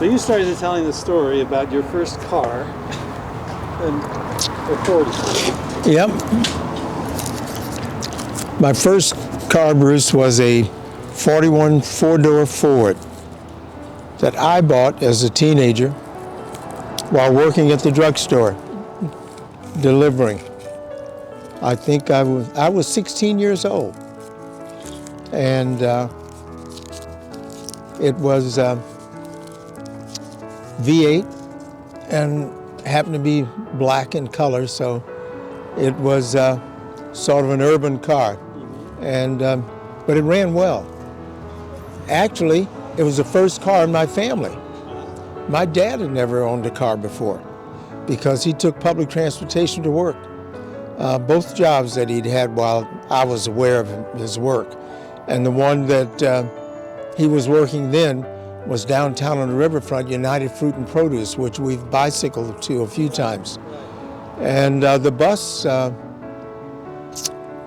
So you started telling the story about your first car in the 40s. Yep. My first car, Bruce, was a 41 four-door Ford that I bought as a teenager while working at the drugstore, delivering. I think I was 16 years old, and it was V8 and happened to be black in color, so it was sort of an urban car, and but it ran well. Actually, it was the first car in my family. My dad had never owned a car before because he took public transportation to work. Both jobs that he'd had while I was aware of his work. And the one that he was working then was downtown on the riverfront, United Fruit and Produce, which we've bicycled to a few times. And the bus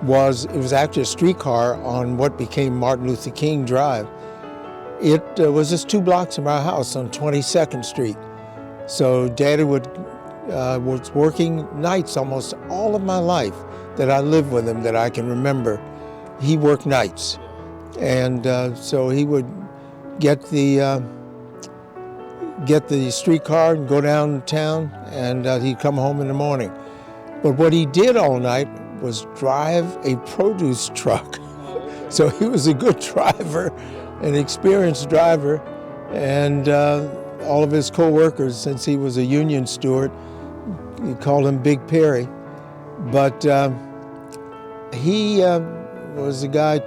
was actually a streetcar on what became Martin Luther King Drive. It was just 2 blocks from our house on 22nd Street. So Daddy was working nights almost all of my life that I lived with him that I can remember. He worked nights. And so he would get the streetcar and go downtown, and he'd come home in the morning. But what he did all night was drive a produce truck. So he was a good driver, an experienced driver, and all of his co-workers, since he was a union steward, he called him Big Perry. But he was a guy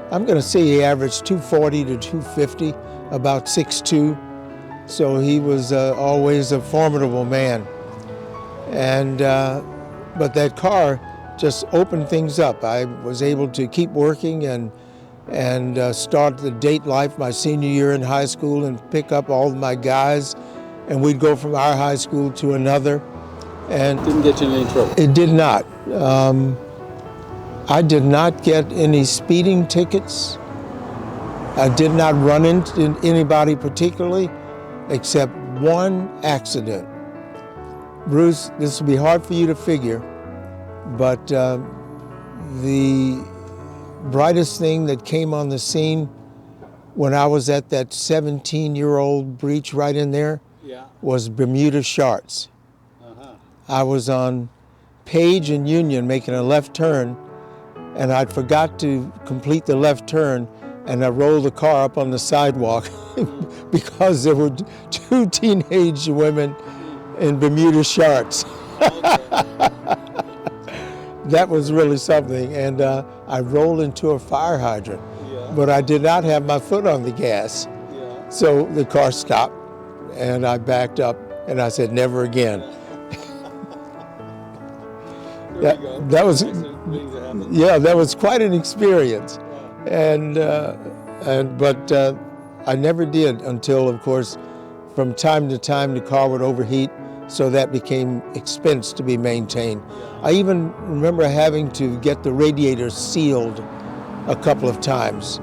I'm going to say he averaged 240 to 250, about 6'2". So he was always a formidable man. And but that car just opened things up. I was able to keep working and start the date life my senior year in high school and pick up all of my guys, and we'd go from our high school to another. And Didn't get you in any trouble? It did not. I did not get any speeding tickets. I did not run into anybody particularly, except one accident. Bruce, this will be hard for you to figure, but the brightest thing that came on the scene when I was at that 17-year-old breach right in there was Bermuda Sharks. I was on Page and Union making a left turn, and I forgot to complete the left turn, and I rolled the car up on the sidewalk because there were 2 teenage women in Bermuda Sharks. That was really something, and I rolled into a fire hydrant, but I did not have my foot on the gas. So the car stopped, and I backed up, and I said, never again. That was quite an experience, but I never did until, of course, from time to time the car would overheat, so that became expense to be maintained. I even remember having to get the radiator sealed a couple of times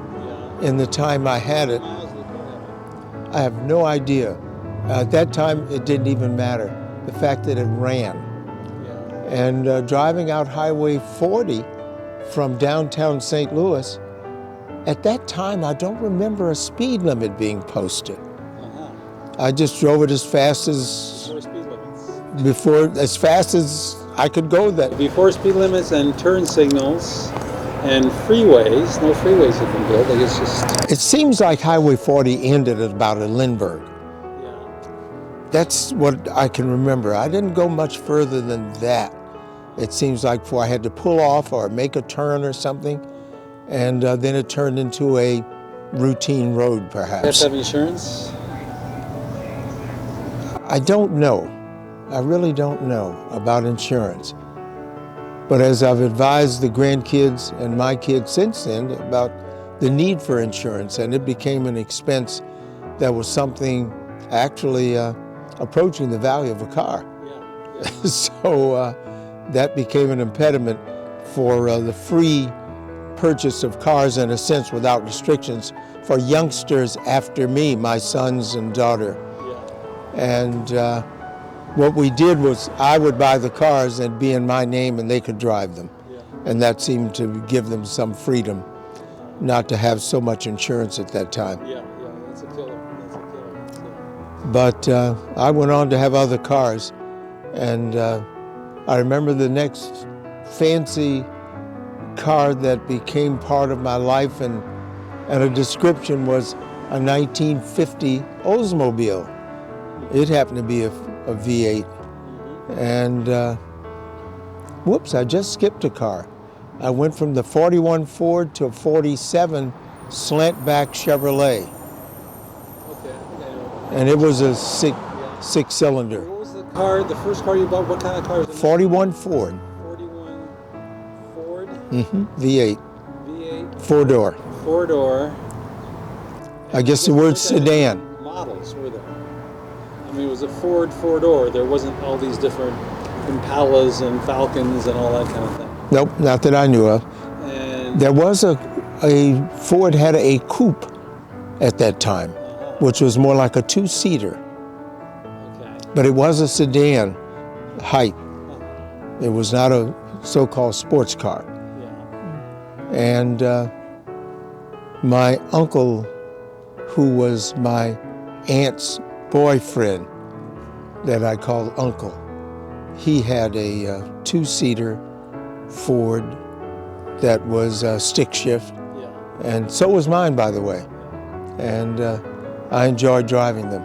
in the time I had it. I have no idea. At that time, it didn't even matter, the fact that it ran. And driving out Highway 40 from downtown St. Louis, at that time, I don't remember a speed limit being posted. I just drove it as fast as as fast as I could go. That before speed limits and turn signals and freeways, no freeways have been built. It's just. It seems like Highway 40 ended at about Lindbergh. That's what I can remember. I didn't go much further than that. It seems like before I had to pull off or make a turn or something, and then it turned into a routine road, perhaps. You have to have insurance? I don't know. I really don't know about insurance. But as I've advised the grandkids and my kids since then about the need for insurance, and it became an expense that was something actually approaching the value of a car. So that became an impediment for the free purchase of cars, in a sense, without restrictions for youngsters after me, my sons and daughter. Yeah. And what we did was I would buy the cars and be in my name and they could drive them. Yeah. And that seemed to give them some freedom not to have so much insurance at that time. Yeah. Yeah. That's a killer. That's a killer. So, But I went on to have other cars. And I remember the next fancy car that became part of my life and a description was a 1950 Oldsmobile. It happened to be a V8. And whoops, I just skipped a car. I went from the 41 Ford to a 47 slant back Chevrolet. okay. I think I know. And it was a six cylinder. What was the car? The first car you bought? What kind of car was it? 41 Ford. 41 Ford V8. V8 4-door. 4-door. I guess the word sedan. Models were there? I mean, it was a Ford 4-door. There wasn't all these different Impalas and Falcons and all that kind of thing. Nope, not that I knew of. And There was a Ford had a coupe at that time, which was more like a 2-seater, okay. but it was a sedan height. It was not a so-called sports car. Yeah. And my uncle, who was my aunt's boyfriend that I called Uncle, he had a 2-seater Ford that was stick shift, Yeah. and so was mine, by the way. And I enjoyed driving them.